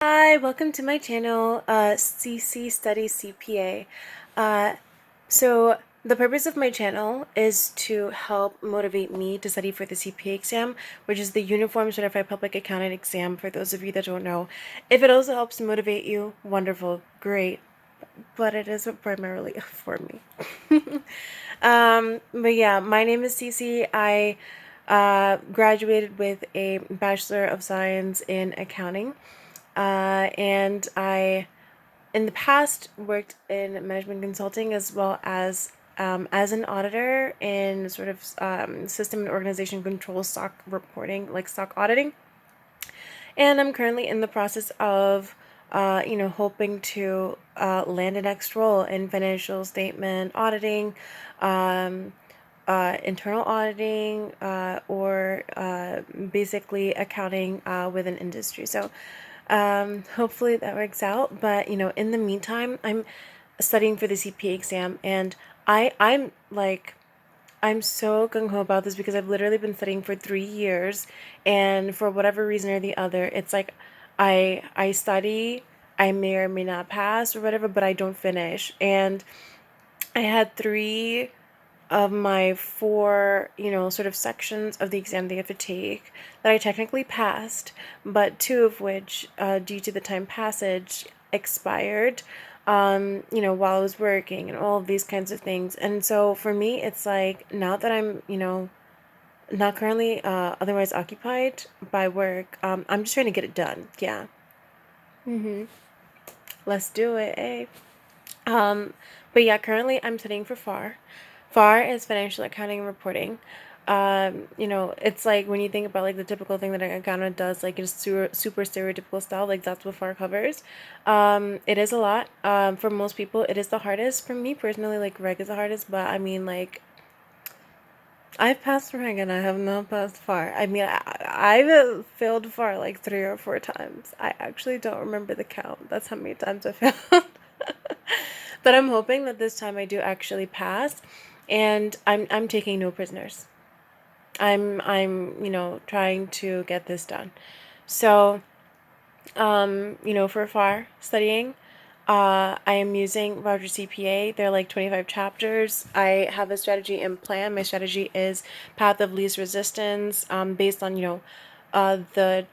Hi, welcome to my channel, Cici Studies CPA. Uh, so the purpose of my channel is to help motivate me to study for the CPA exam, which is the Uniform Certified Public Accountant exam, for those of you that don't know. If it also helps motivate you, wonderful, great, but it isn't primarily for me. But yeah, my name is Cici. I graduated with a Bachelor of Science in Accounting. And I, in the past, worked in management consulting as an auditor in sort of system and organization control, stock reporting, like stock auditing. And I'm currently in the process of, hoping to land a next role in financial statement auditing, um, internal auditing, or basically accounting within industry. So hopefully that works out. But in the meantime, I'm studying for the CPA exam, and I'm so gung ho about this because I've literally been studying for 3 years, and for whatever reason or the other, it's like I study, I may or may not pass or whatever, but I don't finish. And I had three of my four, sort of sections of the exam they have to take that I technically passed, but two of which, due to the time passage, expired, while I was working and all of these kinds of things. And so for me, it's like now that I'm, not currently otherwise occupied by work, I'm just trying to get it done. Yeah. Let's do it, eh? Um, but yeah, currently I'm studying for FAR. FAR is financial accounting and reporting. It's like when you think about like the typical thing that an accountant does, like it's super stereotypical style, like that's what FAR covers. It is a lot. For most people, it is the hardest. For me personally, like reg is the hardest, but I mean, like I've passed reg and I have not passed FAR. I mean, I've failed FAR like 3 or 4 times. I actually don't remember the count. That's how many times I failed. But I'm hoping that this time I do actually pass, and I'm taking no prisoners. I'm trying to get this done. So, for FAR studying, I am using Voucher CPA. They're like 25 chapters. I have a strategy and plan. My strategy is path of least resistance, based on, the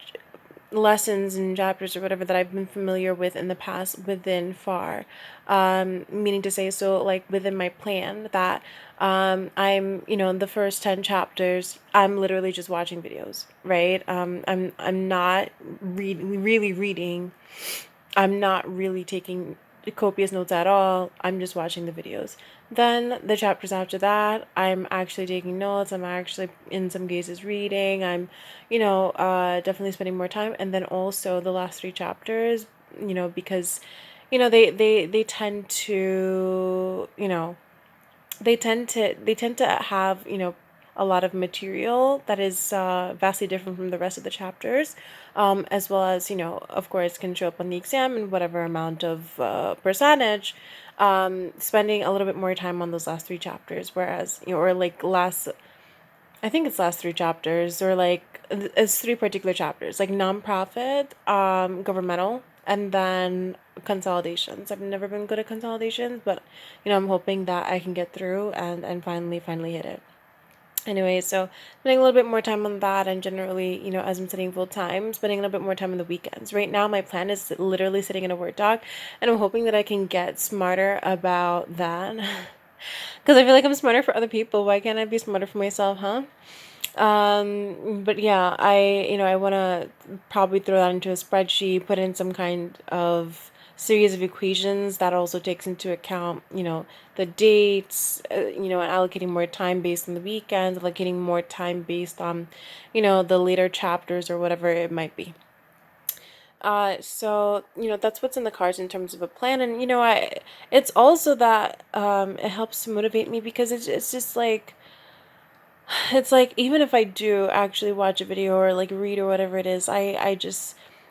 lessons and chapters or whatever that I've been familiar with in the past within FAR. Meaning to say, so like within my plan that I'm, in the first 10 chapters, I'm literally just watching videos, right? I'm not really reading. I'm not really taking copious notes at all. I'm just watching the videos. Then the chapters after that, I'm actually taking notes. I'm actually, in some cases, reading. I'm, definitely spending more time. And then also the last three chapters, because, they tend to, they tend to have, a lot of material that is vastly different from the rest of the chapters, as well as, of course, can show up on the exam in whatever amount of percentage, spending a little bit more time on those last three chapters, whereas, or like I think it's last three chapters, or like it's three particular chapters, like nonprofit, governmental, and then consolidations. I've never been good at consolidations, but I'm hoping that I can get through and finally hit it. Anyway, so spending a little bit more time on that, and generally, as I'm studying full time, spending a little bit more time on the weekends. Right now, my plan is literally sitting in a Word doc, and I'm hoping that I can get smarter about that. Because I feel like I'm smarter for other people. Why can't I be smarter for myself, huh? But yeah, I want to probably throw that into a spreadsheet, put in some kind of series of equations that also takes into account, the dates, and allocating more time based on the weekends, allocating more time based on, the later chapters or whatever it might be. So that's what's in the cards in terms of a plan, and it's also that it helps to motivate me because it's just like it's like even if I do actually watch a video or like read or whatever it is,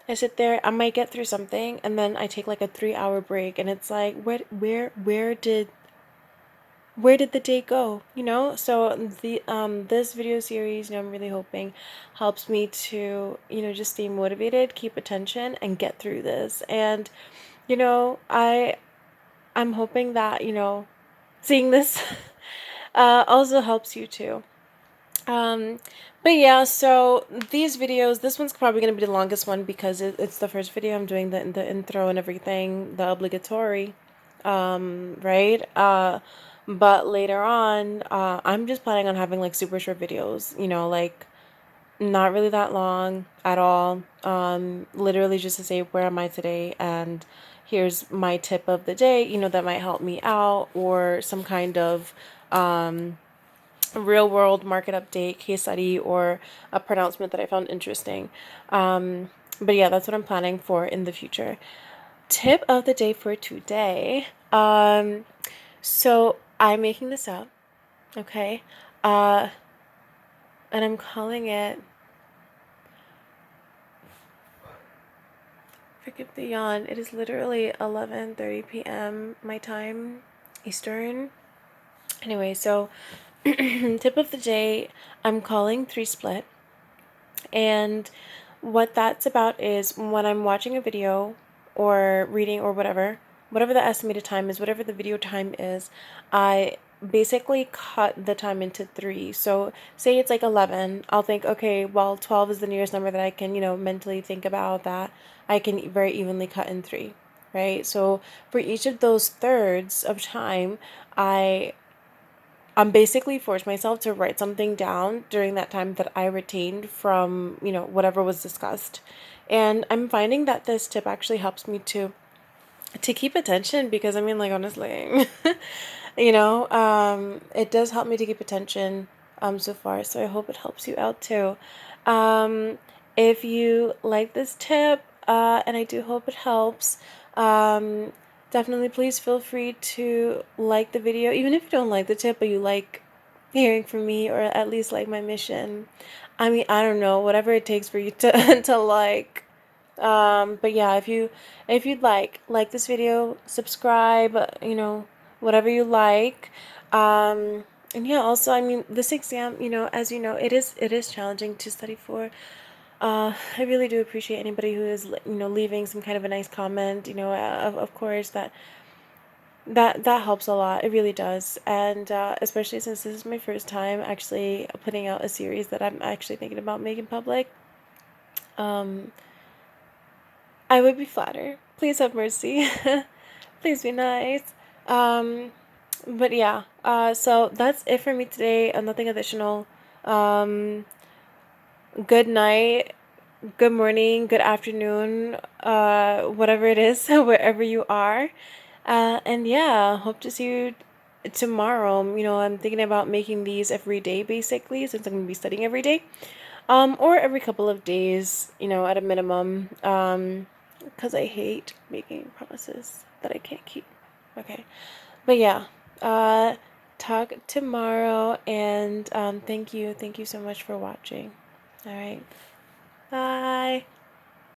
I sit there, I might get through something, and then I take like a 3 hour break, and it's like where did where did the day go, you know? So the this video series, you know, I'm really hoping helps me to, you know, just stay motivated, keep attention, and get through this. And you know, I'm hoping that, you know, seeing this also helps you too. Um, but yeah, so these videos, this one's probably going to be the longest one because it's the first video I'm doing, the intro and everything, the obligatory, right? But later on, I'm just planning on having like super short videos, you know, like not really that long at all. Literally just to say, where am I today? And here's my tip of the day, you know, that might help me out, or some kind of, real world market update, case study, or a pronouncement that I found interesting. But yeah, that's what I'm planning for in the future. Tip of the day for today. So I'm making this up, okay? Uh, and I'm calling it, forgive the yawn, it is literally 11:30 p.m. my time, Eastern. Anyway, so tip of the day, I'm calling 3 split. And what that's about is when I'm watching a video or reading or whatever the estimated time is, whatever the video time is, I basically cut the time into three. So say it's like 11, I'll think, okay, well, 12 is the nearest number that I can, you know, mentally think about that I can very evenly cut in three, right? So for each of those thirds of time, I I'm basically forced myself to write something down during that time that I retained from, you know, whatever was discussed. And I'm finding that this tip actually helps me to keep attention, because I mean, like, honestly, you know, it does help me to keep attention so far. So I hope it helps you out too. Um if you like this tip, and I do hope it helps, um definitely please feel free to like the video, even if you don't like the tip, but you like hearing from me, or at least like my mission. I mean, I don't know, whatever it takes for you to to like. But yeah, if you'd like this video, subscribe, you know, whatever you like. Um, and yeah, also, I mean, this exam, you know, as you know, it is challenging to study for. I really do appreciate anybody who is, you know, leaving some kind of a nice comment, you know, of course, that helps a lot. It really does. And especially since this is my first time actually putting out a series that I'm actually thinking about making public. Um, I would be flattered. Please have mercy. Please be nice. Um, but yeah, so that's it for me today. Nothing additional. Um, good night, good morning, good afternoon, whatever it is, wherever you are. And yeah, hope to see you tomorrow. You know, I'm thinking about making these every day basically, since I'm gonna be studying every day. Or every couple of days, you know, at a minimum. Because I hate making promises that I can't keep. Okay. But yeah, uh, talk tomorrow, and thank you so much for watching. All right. Bye.